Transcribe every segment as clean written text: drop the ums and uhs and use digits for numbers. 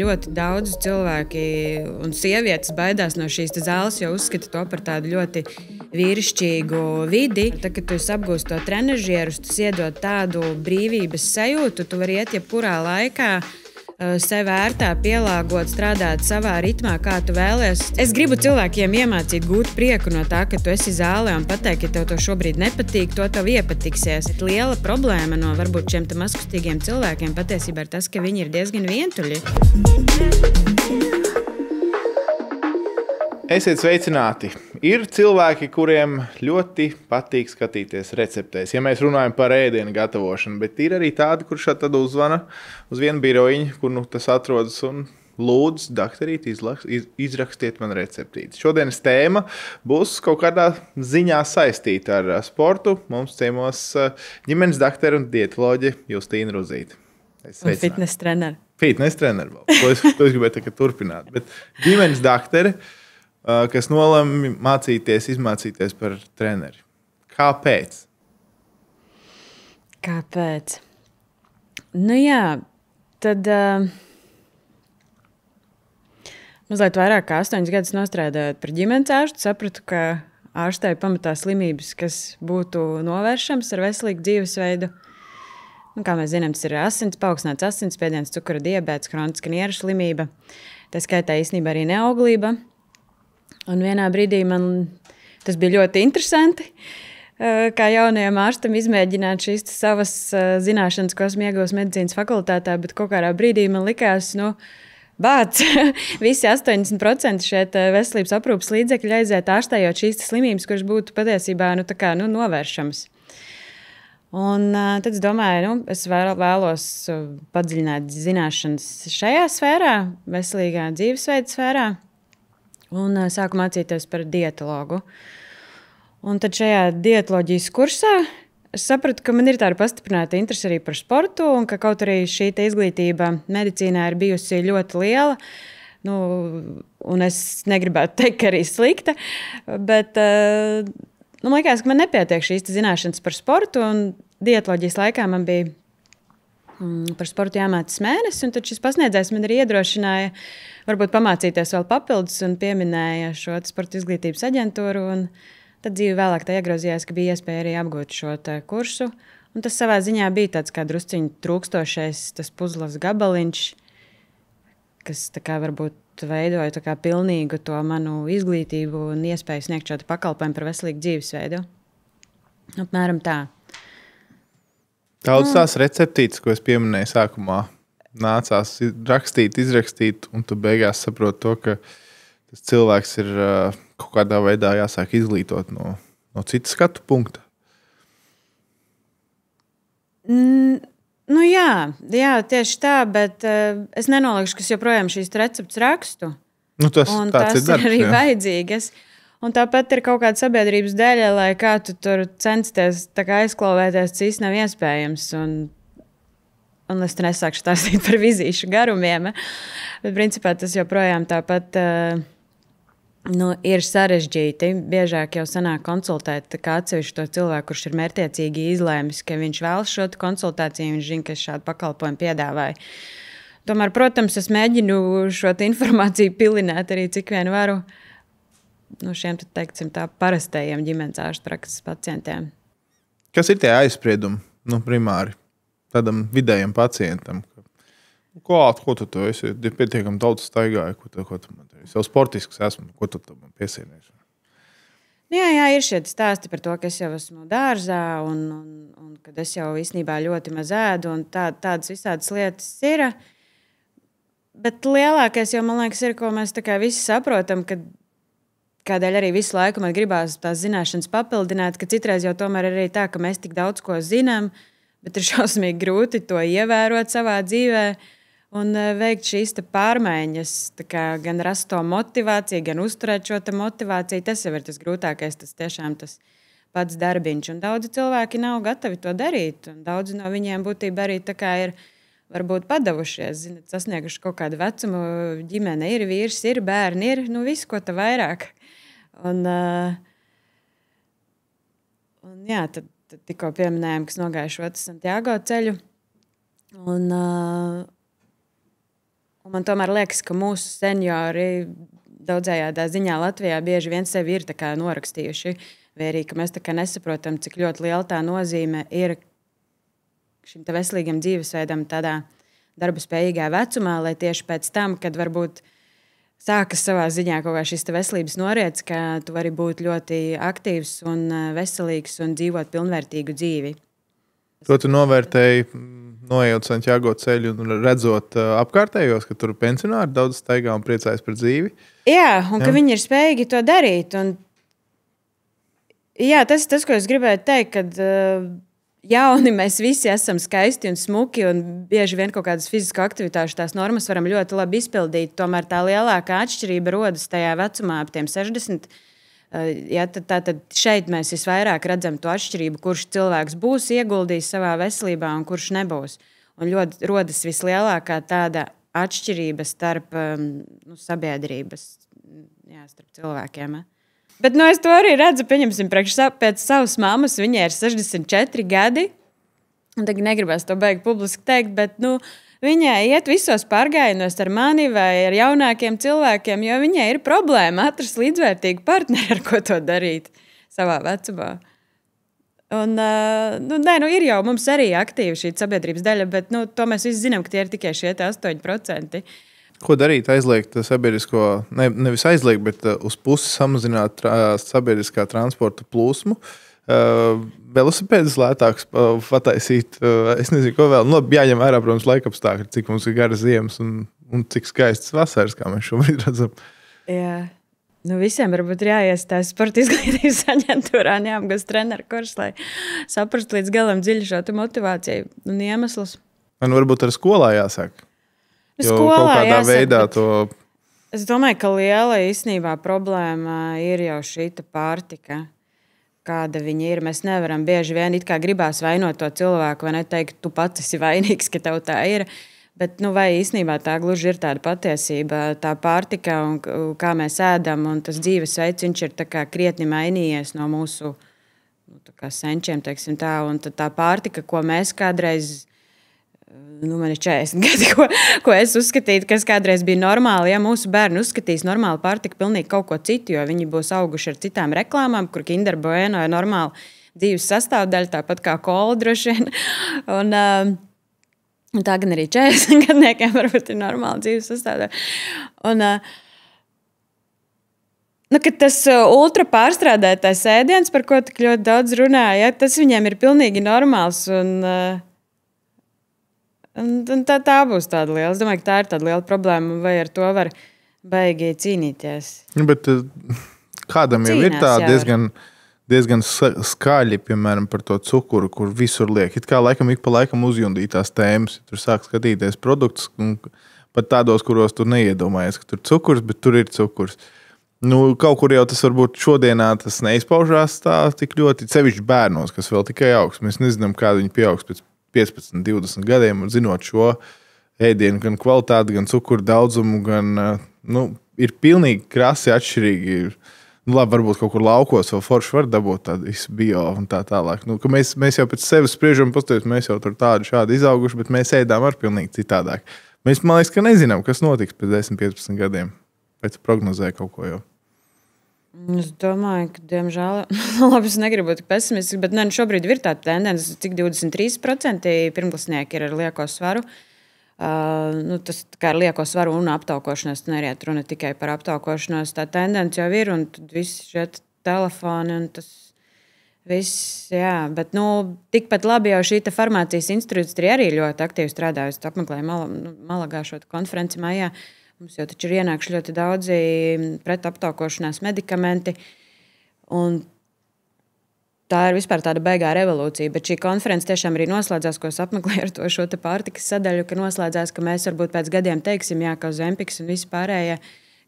ļoti daudz cilvēki un sievietes baidās no šīs zāles, jo uzskata to par tādu ļoti vīrišķīgu vidi. Tad, kad tu apgūsti to trenažierus, tas iedod tādu brīvības sajūtu, tu vari iet jebkurā laikā, sev ērtā pielāgot, strādāt savā ritmā, kā tu vēlies. Es gribu cilvēkiem iemācīt gūt prieku no tā, ka tu esi zālē un pateikt, ja tev to šobrīd nepatīk, to tev iepatiksies. Liela problēma no varbūt šiem mazkustīgiem cilvēkiem patiesībā ir tas, ka viņi ir diezgan vientuļi. Esiet sveicināti! Ir cilvēki, kuriem ļoti patīk skatīties receptēs, ja mēs runājam par ēdienu gatavošanu, bet ir arī tādi, kurš tad uzvana uz vienu birojiņu, kur tas atrodas un lūdzu, dakterīt, izrakstiet man receptīti. Šodienas tēma būs kaut kādā ziņā saistīta ar sportu. Mums ciemos ģimenes dakteri un dietoloģi Justīna Ruzīte. Un fitness treneri. Fitness treneri vēl. To es gribēju turpināt. Bet ģimenes dakteri, kas nolēma izmācīties par treneri. Kāpēc? Kāpēc? Nu jā, tad mazliet vairāk kā 8 gadus nostrādājot par ģimenes ārstu, sapratu, ka ārstēju pamatā slimības, kas būtu novēršams ar veselīgu dzīvesveidu. Un, kā mēs zinām, tas ir paaugstināts asinsspiediens, cukura diabēts, kroniska nieru slimība. Tā skaitā īstenībā arī neauglība. Un vienā brīdī man tas bija ļoti interesanti, kā jaunajam ārstam izmēģināt šīs savas zināšanas, ko esmu ieguvis medicīnas fakultātā, bet kaut kādā brīdī man likās, bāc, visi 80% šeit veselības aprūpes līdzekļi aiziet ārstējot šīs slimības, kuras būtu patiesībā novēršamas. Un tad es domāju, es vēlos padziļināt zināšanas šajā sfērā, veselīgā dzīvesveida sfērā. Un sāku mācīties par dietologu. Un tad šajā dietoloģijas kursā es sapratu, ka man ir tāda pastiprināta interese arī par sportu, un ka kaut arī šī izglītība medicīnā ir bijusi ļoti liela. Un es negribētu teikt, ka arī slikta, bet man liekas, ka man nepietiek šīs zināšanas par sportu, un dietoloģijas laikā man bija par sportu jāmācās mēnesis, un tad šis pasniedzējs man arī iedrošināja varbūt pamācīties vēl papildus un pieminēja šo sporta izglītības aģentūru. Un tad dzīve vēlāk tā iegrozījās, ka bija iespēja arī apgūt šo kursu. Un tas savā ziņā bija tāds kā drusciņi trūkstošais tas puzles gabaliņš, kas tā kā varbūt veidoja tā kā pilnīgu to manu izglītību un iespēju sniegt šo pakalpojumu par veselīgu dzīvesveidu. Apmēram tā. Daudz tās receptītes, ko es pieminēju sākumā, nācās izrakstīt, un tu beigās saproti to, ka tas cilvēks ir kaut kādā veidā jāsāk izglītot no citas skatu punkta. Jā, tieši tā, bet es nenolieku, ka es joprojām šīs receptes rakstu. Tas ir arī vajadzīgas. Un tāpat ir kaut kāda sabiedrības daļa, lai kā tu tur censties aizklauvēties, tas īsti nav iespējams. Un es te nesākšu stāstīt par vizīšu garumiem. Bet principā tas joprojām tāpat ir sarežģīti. Biežāk jau sanāk konsultēt kā atsevišķi to cilvēku, kurš ir mērķiecīgi izlēmis, ka viņš vēlas šo konsultāciju, viņš zina, ka es šādu pakalpojumu piedāvāju. Tomēr, protams, es mēģinu šo informāciju pilināt arī cik vien varu šiem teiksim, parastajiem ģimenes ārstu prakses pacientiem. Kas ir tie aizspriedumi primāri tādam vidējam pacientam? Ko tu esi? Pietiekami daudz staigāju, ko tu man te? Es jau sportisks esmu, ko tu man piesienies? Jā, ir šie stāsti par to, ka es jau esmu dārzā un kad es jau īstenībā ļoti maz ēdu un tādas visādas lietas ir. Bet lielākais jau, man liekas, ir, ko mēs visi saprotam, ka kādēļ arī visu laiku man gribās tās zināšanas papildināt, ka citreiz jau tomēr ir arī tā, ka mēs tik daudz ko zinām, bet ir šausmīgi grūti to ievērot savā dzīvē un veikt šīs pārmaiņas, gan rast to motivāciju, gan uzturēt šo motivāciju. Tas jau ir tas grūtākais, tas tiešām tas pats darbiņš. Un daudzi cilvēki nav gatavi to darīt, un daudzi no viņiem būtībā arī ir varbūt padavušies, sasnieguši kaut kādu vecumu, ģimene ir, vīrs ir, bērni ir, visu, ko te vairāk. Un jā, tad tikko pieminējām, kas nogāja šo Santiago ceļu. Un man tomēr liekas, ka mūsu seniori daudzējādā ziņā Latvijā bieži vien sevi ir tā kā norakstījuši. Vai arī, ka mēs tā kā nesaprotam, cik ļoti liela tā nozīme ir šim te veselīgam dzīvesveidam tādā darba spējīgā vecumā, lai tieši pēc tam, kad varbūt sākas savā ziņā kaut kā šis te veselības noriets, ka tu vari būt ļoti aktīvs un veselīgs un dzīvot pilnvērtīgu dzīvi. Ko tu novērtēji, noejot Santiago ceļu un redzot apkārtējos, ka tur pensionāri daudz staigā un priecājas par dzīvi? Jā, un ka viņi ir spējīgi to darīt. Un, jā, tas, ko es gribēju teikt, kad jauni mēs visi esam skaisti un smuki un bieži vien kaut kādas fizisko aktivitāšu tās normas varam ļoti labi izpildīt. Tomēr tā lielākā atšķirība rodas tajā vecumā ap tiem 60. Ja, tad šeit mēs visvairāk redzam to atšķirību, kurš cilvēks būs ieguldījis savā veselībā un kurš nebūs. Un ļoti rodas vislielākā tāda atšķirība starp sabiedrības, starp cilvēkiem. Bet es to arī redzu, pieņemsim, pēc savas mammas, viņai ir 64 gadi, un tagad negribas to beigt publiski teikt, bet, viņai iet visos pārgājienos ar mani vai ar jaunākiem cilvēkiem, jo viņai ir problēma atrast līdzvērtīgu partneri, ar ko to darīt savā vecumā. Un, ir jau mums arī aktīva šī sabiedrības daļa, bet to mēs visi zinām, ka tie ir tikai šie 8%. Ko darīt? Aizliegt sabiedrisko, nevis aizliegt, bet uz pusi samazināt sabiedriskā transporta plūsmu. Velosipēdus lētāks pataisīt, es nezinu, ko vēl. Jāņem vērā, protams, laikapstākļi, cik mums ir garas ziemas un cik skaistas vasaras, kā mēs šobrīd redzam. Jā. Visiem varbūt ir jāiestājas sporta izglītības aģentūrā, jāapgūst treneru kurs, lai saprastu līdz galam dziļi šo motivāciju un iemeslus. Varbūt ar skolā jāsāk. Jo skolā kaut kādā jāsāk, veidā to... Es domāju, ka liela īstenībā problēma ir jau šī pārtika. Kāda viņa ir. Mēs nevaram bieži vien it kā gribās vainot to cilvēku, vai neteikt, tu pats esi vainīgs, ka tev tā ir. Bet vai īstenībā tā gluži ir tāda patiesība, tā pārtika un kā mēs ēdam un tas dzīvesveids, viņš ir tā kā krietni mainījies no mūsu senčiem, teiksim tā. Un tā pārtika, ko mēs kādreiz, man ir 40 gadi, ko es uzskatītu, kas kādreiz bija normāli. Ja mūsu bērni uzskatīs normāli pārtika pilnīgi kaut ko citu, jo viņi būs auguši ar citām reklāmām, kur Kinder Bueno ir normāla dzīves sastāvdaļa, tāpat kā kola droši vien. Un tā gan arī 40 gadniekiem varbūt ir normāla dzīves sastāvdaļa. Un, kad tas ultra pārstrādētais ēdiens, par ko tik ļoti daudz runāja, tas viņiem ir pilnīgi normāls un tā būs tāda liela. Es domāju, ka tā ir tāda liela problēma, vai ar to var baigi cīnīties. Bet kādam jau ir tā diezgan skaļi, piemēram, par to cukuru, kur visur liek. It kā ik pa laikam uzjundītās tēmas. Tur sāk skatīties produktus, pat tādos, kuros tu neiedomājies, ka tur cukurs, bet tur ir cukurs. Kaut kur jau tas varbūt šodienā tas neizpaužās tā tik ļoti, sevišķi bērnos, kas vēl tikai augs. Mēs nezinām, kāda viņi pieaugs pēc 15, 20 gadiem, un zinot šo ēdienu, gan kvalitāti, gan cukuru daudzumu, gan, ir pilnīgi krasi atšķirīgi. Labi, varbūt kaut kur laukos vēl forši var dabūt tādu bio un tā tālāk. Mēs jau pēc sevis spriežam, pastāvēt, mēs jau tur šādi izauguši, bet mēs ēdām ar pilnīgi citādāk. Mēs, man liekas, ka nezinām, kas notiks pēc 10, 15 gadiem. Pēc prognozē kaut ko jau. Es domāju, ka, diemžēl, labi, es negribu būt pesimistisks, bet šobrīd ir tā tendence, cik 23% pirmklasnieki ir ar lieko svaru. Tas kā ar lieko svaru un aptaukošanos, neiet runa tikai par aptaukošanos. Tā tendence jau ir, un tad visi šie telefoni, un tas viss, jā. Bet, tikpat labi jau šī farmācijas institūcija arī ļoti aktīvi strādājusi. Apmeklēju Malagā šo konferenci mājā. Mums jau taču ir ienākuši ļoti daudzi pretaptaukošanās medikamenti, un tā ir vispār tāda baigā revolūcija. Bet šī konference tiešām arī noslēdzās, ko es apmeklēju ar šo pārtikas sadaļu, ka noslēdzās, ka mēs varbūt pēc gadiem teiksim, jā, ka Ozempiks un visi pārējie,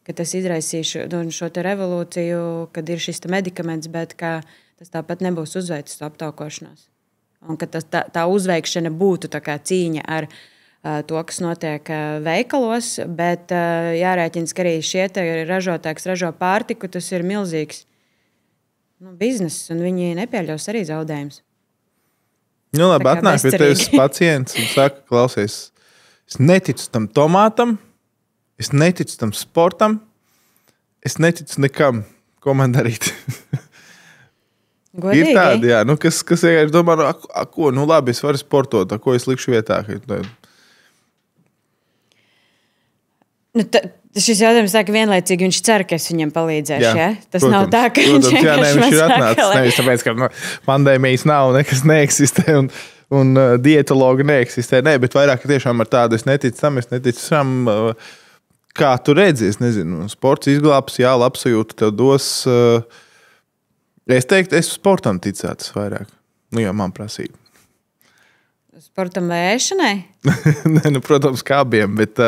ka tas izraisīs šo te revolūciju, kad ir šis medikaments, bet ka tas tāpat nebūs uzveicis aptaukošanās. Un ka tā uzveikšana būtu tā kā cīņa ar to, kas notiek veikalos, bet jārēķins, ka arī šie ražotāji, kas ražo pārtiku, tas ir milzīgs bizness, un viņi nepieļaus arī zaudējumus. Labi, atnāk pie tevis pacients un saka, klausies, es neticu tam tomātam, Es neticu tam sportam, es neticu nekam, ko man darīt. Godīgi? Ir tādi, jā, kas vienkārši domā, ko, labi, es varu sportot, ko es likšu vietā. Šis jautājums tā, ka vienlaicīgi viņš cer, ka es viņam palīdzēšu, jā? Tas protams, nav tā, ka viņš viņš ir atnācis. Nevis tāpēc, ka pandēmijas nav, nekas neeksistē un dietologi neeksistē. Nē, bet vairāk tiešām ar tādu es neticu tam, kā tu redzi, es nezinu, sports izglābs, jā, labsajūta tev dos. Es teiktu, es sportam ticētas vairāk. Jā, man prasība. Sportam vai ēšanai? Nē, protams, kā abiem, bet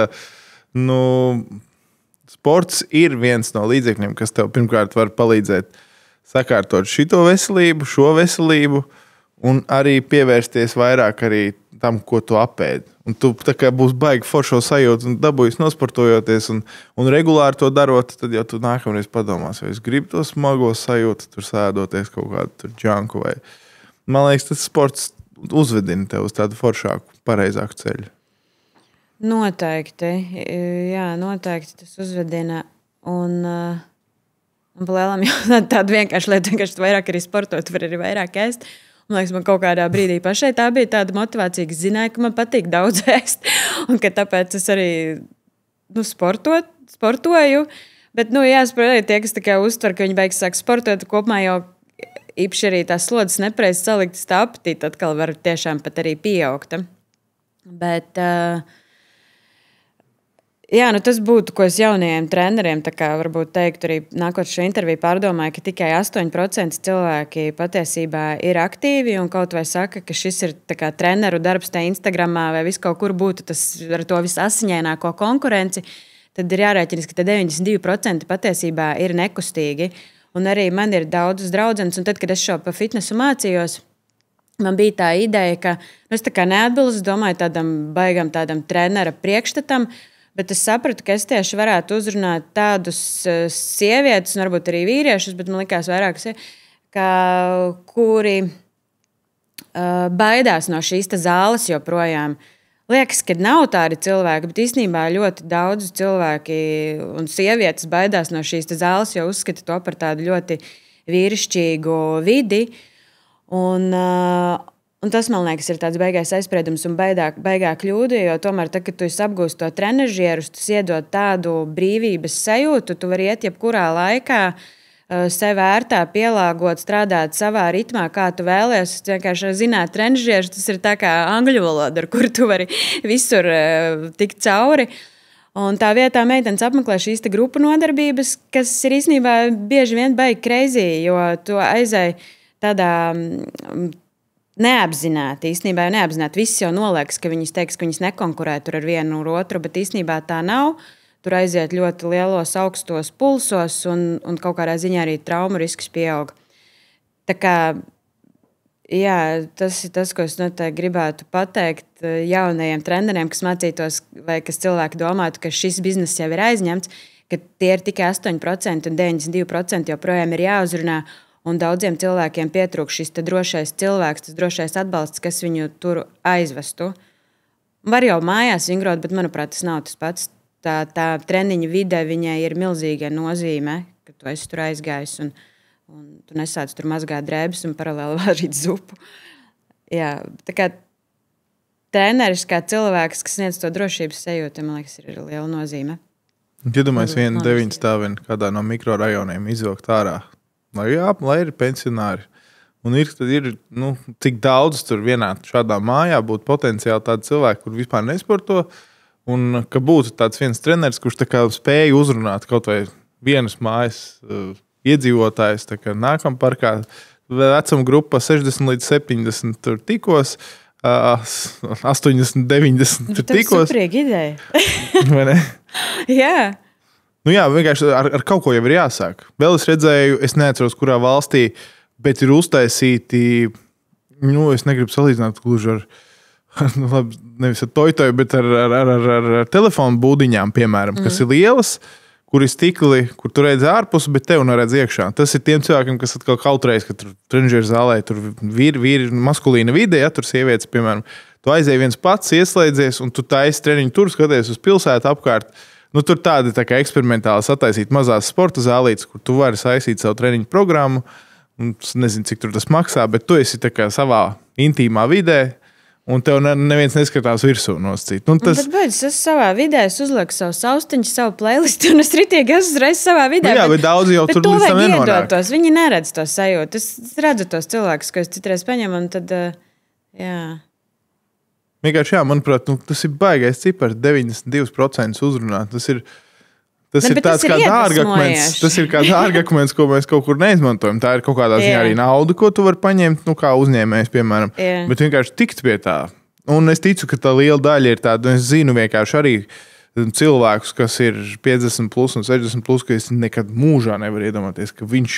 sports ir viens no līdzekļiem, kas tev pirmkārt var palīdzēt sakārtot šito veselību, šo veselību un arī pievērsties vairāk arī tam, ko tu apēdi. Un tu tā kā būs baigi foršo sajūtu un dabūjis nosportojoties un regulāri to darot, tad jau tu nākamreiz padomās, vai es gribu to smago sajūtu, tur sēdoties kaut kādu tur džanku vai. Man liekas, tas sports uzvedina tev uz tādu foršāku, pareizāku ceļu. Noteikti. Jā, noteikti tas uzvedina. Un palēlām jau tādu vienkārši lietu, vienkārši vairāk arī sportot, var arī vairāk ēst. Man liekas, man kaut kādā brīdī pašai tā bija tāda motivācija, ka zināju, ka man patīk daudz ēst. Un ka tāpēc es arī sportoju. Bet, jāsaprot arī tie, kas tā kā uztver, ka viņi beigas sāk sportot, kopumā jau īpaši arī tās slodzes nepareizi saliktas, tā apetīte atkal var tiešām pat arī pieaugt. Bet, jā, tas būtu, ko es jaunajiem treneriem varbūt teiktu arī nākot šo interviju pārdomāju, ka tikai 8% cilvēki patiesībā ir aktīvi un kaut vai saka, ka šis ir treneru darbs te Instagramā vai vis kaut kur būtu tas ar to visasiņaināko konkurenci, tad ir jārēķinas, ka 92% patiesībā ir nekustīgi. Un arī man ir daudzas draudzenes, un tad, kad es šo pa fitnesu mācījos, man bija tā ideja, ka es tā kā neatbilstu, domāju, tādam trenera priekšstatam, bet es sapratu, ka es tieši varētu uzrunāt tādus sievietes, un varbūt arī vīriešus, bet man likās vairāk, kuri baidās no šīs zāles joprojām. Liekas, ka nav tādi cilvēki, bet īstenībā ļoti daudz cilvēki un sievietes baidās no šīs zāles, jo uzskata to par tādu ļoti vīrišķīgu vidi. Un tas, man liekas, ir tāds baigais aizspriedums un baigā kļūda, jo tomēr, tad, kad tu apgūsti to trenažierus, tas iedod tādu brīvības sajūtu, tu vari iet jebkurā laikā, sev ērtā pielāgot, strādāt savā ritmā, kā tu vēlies. Vienkārši zināt trenažierus, tas ir tā kā angļu valoda, ar kuru tu vari visur tikt cauri. Un tā vietā meitenes apmeklē šīs grupu nodarbības, kas ir īstenībā bieži vien baigi crazy, jo tu aizēji tādā neapzināti. Īstenībā jau neapzināti. Viss jau noliekas, ka viņas teiks, ka viņas nekonkurē tur ar vienu un otru, bet īstenībā tā nav. Tur aiziet ļoti lielos augstos pulsos un kaut kādā ziņā arī traumu risks pieaug. Tā kā, jā, tas ir tas, ko es noteikti gribētu pateikt jaunajiem treneriem, kas mācītos vai kas cilvēki domātu, ka šis bizness jau ir aizņemts, ka tie ir tikai 8% un 92% joprojām ir jāuzrunā. Un daudziem cilvēkiem pietrūkst šis drošais cilvēks, tas drošais atbalsts, kas viņu tur aizvestu. Var jau mājās vingrot, bet, manuprāt, tas nav tas pats. Tā treniņa vide viņai ir milzīga nozīme, ka tu esi tur aizgājis un tu nesāc tur mazgāt drēbes un paralēli vārīt zupu. Jā, tā kā treneris kā cilvēks, kas sniedz to drošības sajūtu, man liekas, ir liela nozīme. Iedomājies vienu 9 stāvienu kādā no mikrorajoniem izvilkt ārā. Lai ir pensionāri. Un ir cik daudz tur vienā šādā mājā būtu potenciāli tādi cilvēki, kur vispār nesporto. Un ka būtu tāds viens treneris, kurš tā kā spēja uzrunāt kaut vai vienas mājas iedzīvotājus, tā kā nākam parkā vecuma grupa 60 līdz 70 tur tikos, 80, 90 tur tikos. Tas superīga ideja. Vai ne? Jā. Jā, vienkārši ar kaut ko jau ir jāsāk. Vēl es redzēju, es neatceros, kurā valstī, bet ir uztaisīti, es negribu salīdzināt gluži ar labi, nevis ar toitoju, bet ar telefonu būdiņām, piemēram, kas ir lielas, kur ir stikli, kur tu redzi ārpus, bet tev neredz iekšā. Tas ir tiem cilvēkiem, kas atkal kautrējas, ka tur trenižieru zālē tur vīri maskulīna vide, ja tur sievietes, piemēram, tu aizēji viens pats, ieslēdzies, un tu taisi treniņu tur, skaties uz pilsētu apkārt. Nu, tur tādi tā kā eksperimentāli sataisīt mazās sporta zālītes, kur tu vari saistīt savu treniņu programmu. Es nezinu, cik tur tas maksā, bet tu esi tā kā savā intīmā vidē. Un tev neviens neskatās virsū noscīt. Tas... Bet beidz, es savā vidē uzlieku savu saustiņu, savu playlistu, un es ritīgi esmu uzreiz savā vidē. Jā, bet daudzi jau tur līdz tam nenonāk. Viņi neredz to sajūtu. Es redzu tos cilvēkus, ko es citreiz paņemu, un tad, jā. Vienkārši, jā, manuprāt, tas ir baigais cipars, 92% uzrunāt. Tas ir tāds kā dārgakmens. Tas ir kā dārgakmens, ko mēs kaut kur neizmantojam. Tā ir kaut kādā ziņā arī nauda, ko tu vari paņemt, kā uzņēmējs, piemēram. Bet vienkārši tikt pie tā. Un es ticu, ka tā liela daļa ir tāda. Es zinu vienkārši arī cilvēkus, kas ir 50 plus un 60 plus, ka es nekad mūžā nevaru iedomāties, ka viņš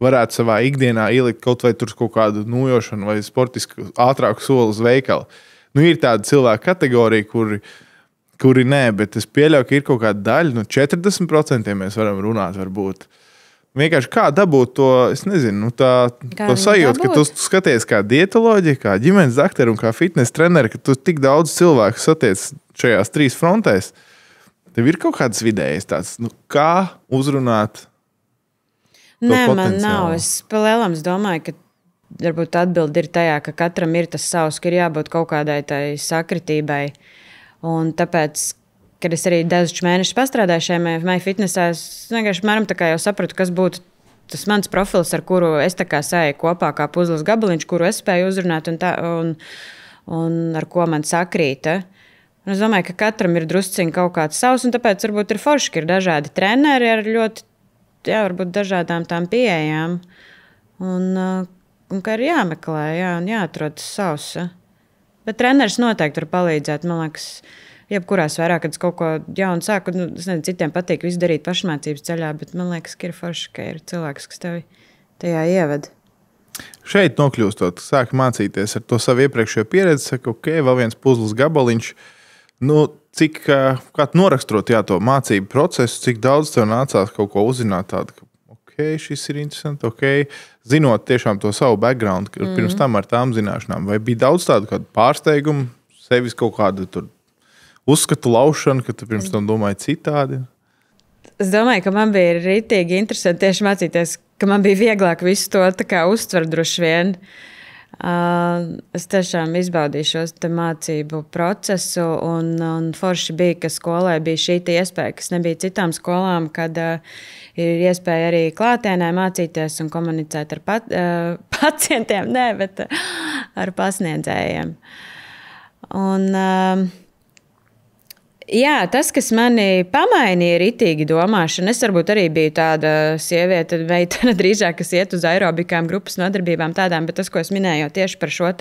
varētu savā ikdienā ielikt kaut vai tur kaut kādu nojošanu vai sportisku ātrāku soli uz veikalu. Ir tāda cilvēka kategorija, kuri nē, bet es pieļauju, ka ir kaut kāda daļa, 40% mēs varam runāt varbūt. Vienkārši kā dabūt to, es nezinu, to sajūtu, ka tu skaties kā dietoloģija, kā ģimenes dakteri un kā fitness treneri, ka tu tik daudz cilvēku satiec šajās 3 frontēs. Tev ir kaut kāds vidējs tāds, kā uzrunāt to Nē, potenciālu? Man nav. Es palēlams domāju, ka varbūt atbildi ir tajā, ka katram ir tas savs, ka ir jābūt kaut kādai tai sakritībai. Un tāpēc, kad es arī dažus mēnešus pastrādāju šajā MyFitnessā, es vienkārši tā kā jau sapratu, kas būtu tas mans profils, ar kuru es tā kā sēju kopā kā puzles gabaliņš, kuru es spēju uzrunāt un ar ko man sakrīta. Un es domāju, ka katram ir drusciņi kaut kāds savs, un tāpēc varbūt ir forši, ka ir dažādi treneri ar ļoti, varbūt dažādām tām pieejām. Un ka ir jāmeklē, un jāatrod savs. Bet treneris noteikti var palīdzēt. Man liekas, jebkurā sfērā, kad es kaut ko jaunu sāku, es nezinu, citiem patīk visu darīt pašmācības ceļā, bet man liekas, ka ir forši, ka ir cilvēks, kas tevi tajā ieved. Šeit nokļūstot, sāki mācīties ar to savu iepriekšējo pieredzi, saka, ok, vēl viens puzles gabaliņš. Kā noraksturot to mācību procesu, cik daudz tev nācās kaut ko uzzināt tādu, ka šis ir interesanti, zinot tiešām to savu background, pirms tam ar tām zināšanām. Vai bija daudz tādu pārsteigumu, sevis kaut kādu tur uzskatu laušanu, ka tu pirms tam domāji citādi? Es domāju, ka man bija ritīgi interesanti tieši mācīties, ka man bija vieglāk visu to uztvert droši vien. Es tiešām izbaudīju šo mācību procesu, un forši bija, ka skolai bija šī iespēja, kas nebija citām skolām, kad ir iespēja arī klātienē mācīties un komunicēt ar pacientiem, bet ar pasniedzējiem. Un, jā, tas, kas mani pamainīja ritīgi domāšanu, es varbūt arī biju tāda sieviete, meitene drīzāk, kas iet uz aerobikām, grupas nodarbībām tādām, bet tas, ko es minēju tieši par šo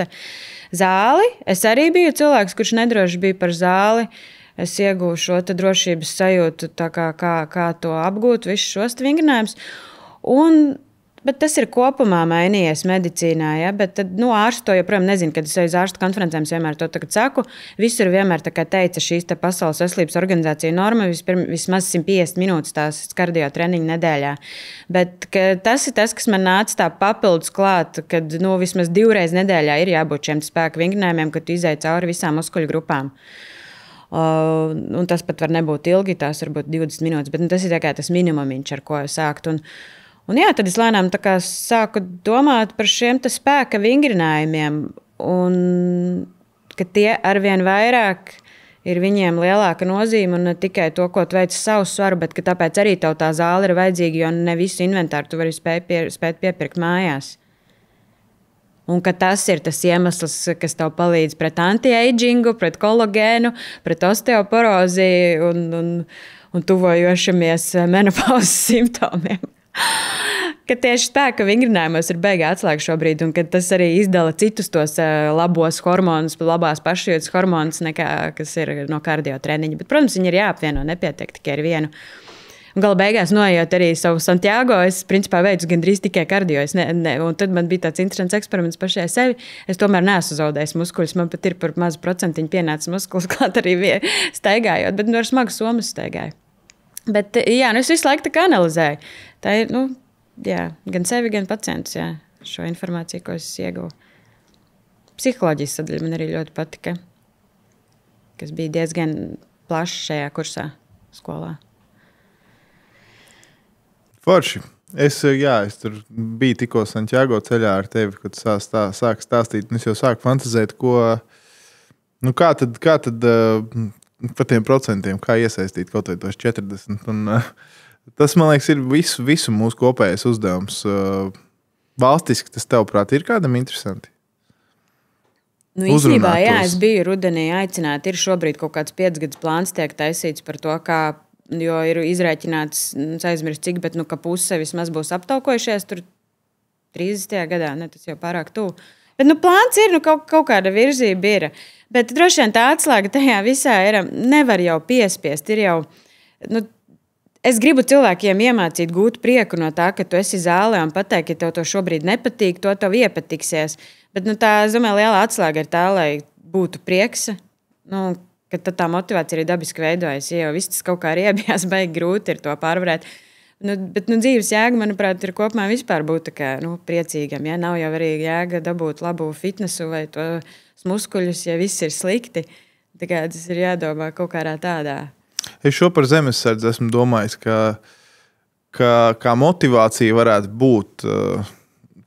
zāli, es arī biju cilvēks, kurš nedroši bija par zāli. Es ieguvu šo drošības sajūtu, kā to apgūt, visus šos vingrinājumus. Bet tas ir kopumā mainījies medicīnā. Ja? Bet tad, ārsti to joprojām nezina, kad es eju uz ārstu konferencēm, es vienmēr to tagad saku. Visur vienmēr teica šīs Pasaules veselības organizācija norma vismaz 150 minūtes tās kardiotreniņu nedēļā. Bet tas ir tas, kas man nāca tā papildus klāt, kad vismaz 2 reizes nedēļā ir jābūt šiem spēku vingrinājumiem, kad tu izej cauri visām muskuļu grupām. Un tas pat var nebūt ilgi, tās var būt 20 minūtes, bet tas ir tas minimumiņš, ar ko sākt. Un jā, tad es lēnām sāku domāt par šiem spēka vingrinājumiem, un ka tie arvien vairāk ir viņiem lielāka nozīme, un ne tikai to, ko tu veic savu svaru, bet ka tāpēc arī tev tā zāle ir vajadzīga, jo ne visu inventāru tu vari spēt piepirkt mājās. Un ka tas ir tas iemesls, kas tev palīdz pret anti-agingu, pret kolagēnu, pret osteoporozi un tuvojošamies menopauzes simptomiem. Ka tieši tā, ka vingrinājumos ir beigā atslēga šobrīd, un ka tas arī izdala citus tos labos hormonus, labās pašjūtas hormonus, nekā kas ir no kardiotreniņa. Bet, protams, viņi ir jāapvieno, nepietiek tikai ar vienu. Un gala beigās noejot arī savu Santiago, es principā veicu gandrīz tikai kardio. Un tad man bija tāds interesants eksperiments pašai sevi. Es tomēr neesmu zaudējis muskuļus, man pat ir par mazu procentiņu pienācis muskulis klāt arī staigājot, bet ar smagu somas staigāju. Bet jā, es visu laiku tā kā analizēju. Tā ir, jā, gan sevi, gan pacientus, jā, šo informāciju, ko es ieguvu. Psiholoģijas sadaļa man arī ļoti patika, kas bija diezgan plaša šajā kursā skolā. Forši. Es tur biju tikko Santiago ceļā ar tevi, kad sāku stāstīt. Es jau sāku fantazēt, kā tad par tiem procentiem, kā iesaistīt kaut vai tos 40. Un, tas, man liekas, ir visu mūsu kopējais uzdevums. Valstiski tas, tavuprāt, ir kādam interesanti? Īstenībā, jā, es biju rudenī aicināta. Ir šobrīd kaut kāds 5 gadus plāns tiek taisīts par to, kā, jo ir izrēķināts, aizmirst cik, bet ka puse vismaz būs aptaukojušies tur 30. gadā. Ne, tas jau pārāk tuvu. Bet plāns ir, kaut kāda virzība ir. Bet droši vien tā atslēga tajā visā ir, nevar jau piespiest. Ir jau, es gribu cilvēkiem iemācīt gūt prieku no tā, ka tu esi zālē un pateikt, ja tev to šobrīd nepatīk, to tev iepatiksies. Bet tā, es domāju, liela atslēga ir tā, lai būtu prieks, ka tā motivācija arī dabiski veidojas. Ja jau viss tas kaut kā riebjās, baigi grūti ir to pārvarēt. Bet dzīves jēga, manuprāt, ir kopumā vispār būt priecīgam. Ja? Nav jau arī jēga dabūt labu fitnesu vai tos muskuļus, ja viss ir slikti. Tā kā tas ir jādomā kaut kādā tādā. Es šo par zemesardzi esmu domājis, kā motivācija varētu būt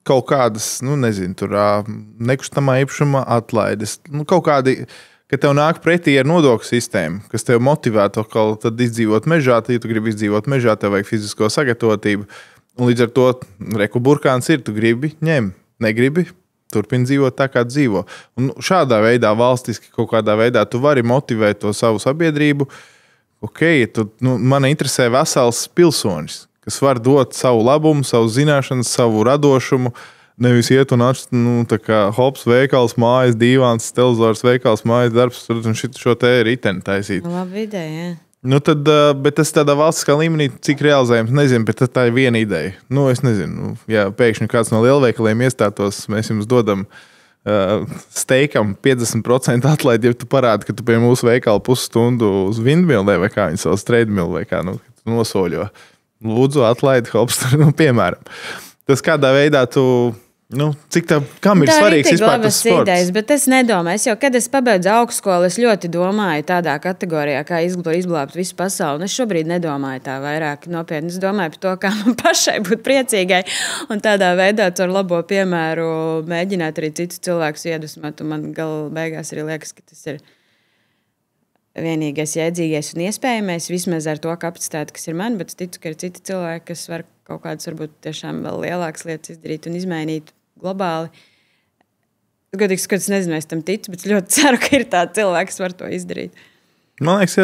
kaut kādas, nekustamā īpašuma atlaides. Kaut kādi, ka tev nāk pretī ar nodokļu sistēmu, kas tev motivē to tad izdzīvot mežā. Ja tu gribi izdzīvot mežā, tev vajag fizisko sagatavotību. Un līdz ar to burkāns ir, tu gribi, ņem, negribi, turpini dzīvot tā, kā dzīvo. Un šādā veidā, valstiski kaut kādā veidā, tu vari motivēt to savu sabiedrību. Man interesē vesels pilsonis, kas var dot savu labumu, savu zināšanas, savu radošumu. Nevis iet un atšķirt, tā kā hops, veikals, mājas, dīvāns, televizors, veikals, mājas, darbs, un šo te riteni taisīt. Labi ideja, jā. Bet tas tādā valstiskā līmenī, cik realizējams, nezinu, bet tā ir viena ideja. Es nezinu, ja pēkšņi kāds no lielveikaliem iestātos, mēs jums dodam steikam 50% atlaidi, ja tu parādi, ka tu pie mūsu veikala pusstundu uz vindmilē vai kā viņi savus treidmilu vai kā nosoļo. Lūdzu, atlaidi, hops, piemēram. Tas kādā veidā tu, kam ir svarīgs vispār tas sports? Idejas, bet es nedomāju, kad es pabeidzu augstskolu, es ļoti domāju tādā kategorijā, kā izglābt visu pasauli. Es šobrīd nedomāju tā vairāk nopietni. Es domāju par to, kā man pašai būt priecīgai un tādā veidā ar labo piemēru mēģināt arī citus cilvēkus iedvesmot. Un man gala beigās arī liekas, ka tas ir vienīgais jēdzīgais un iespējamais, vismaz ar to kapacitāti, kas ir man, bet es ticu, ka ir citi cilvēki, kas var kaut kādas varbūt tiešām vēl lielākas lietas izdarīt un izmainīt globāli. Godīgi sakot, es nezinu, es tam ticu, bet ļoti ceru, ka ir tādi cilvēki, kas var to izdarīt. Man liekas,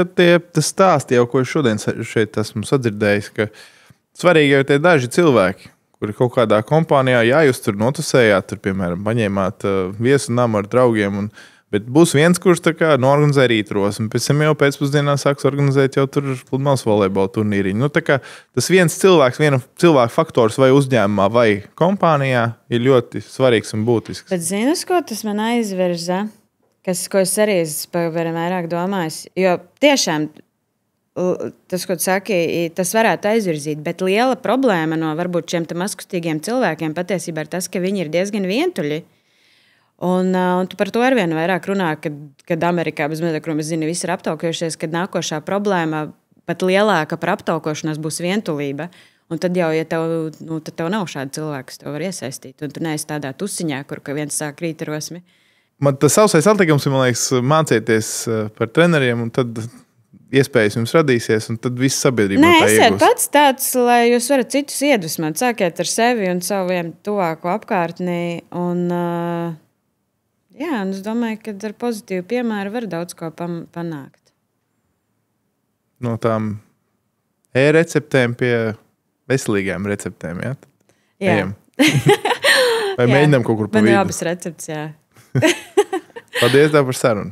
tas stāsti jau, ko es šodien šeit esmu sadzirdējis, ka svarīgi jau tie daži cilvēki, kuri kaut kādā kompānijā, jūs tur notusējāt, tur, piemēram, paņēmāt viesu namu ar draugiem, bet būs viens, kurš organizē rītros, un pēc tam jau pēcpusdienā sāks organizēt jau tur pludmales volejbola turnīriņu. Tas viens cilvēka faktors vai uzņēmumā vai kompānijā ir ļoti svarīgs un būtisks. Bet zini, ko tas man aizverza, ko es arī vairāk domājis, jo tiešām tas, ko tu saki, tas varētu aizvirzīt, bet liela problēma no varbūt šiem mazkustīgiem cilvēkiem patiesībā ir tas, ka viņi ir diezgan vientuļi. Un tu par to arvien vairāk runā, kad Amerikā bez mazāk, zini, visi ir aptaukojušies, kad nākošā problēma pat lielāka par aptaukošanos būs vientuļība. Un tad jau, ja tev nav šādi cilvēki, kas tev var iesaistīt, un tu neesi tādā tusiņā, kur viens sāk krīt rosmi. Man tas sausais atlikums ir, man liekas, mācieties par treneriem, un tad iespējas jums radīsies, un tad viss sabiedrība no tā iegūs. Esiet pats tāds, lai jūs varat citus iedvesmot. Sākiet ar sevi un saviem tuvāko apkārtnī, un es domāju, ka ar pozitīvu piemēru var daudz ko panākt. No tām e-receptēm pie veselīgām receptēm, jā? Jā. Vai mēģinām kaut kur pa vidu? Man ir abas recepts, jā. Paldies tev par sarunu.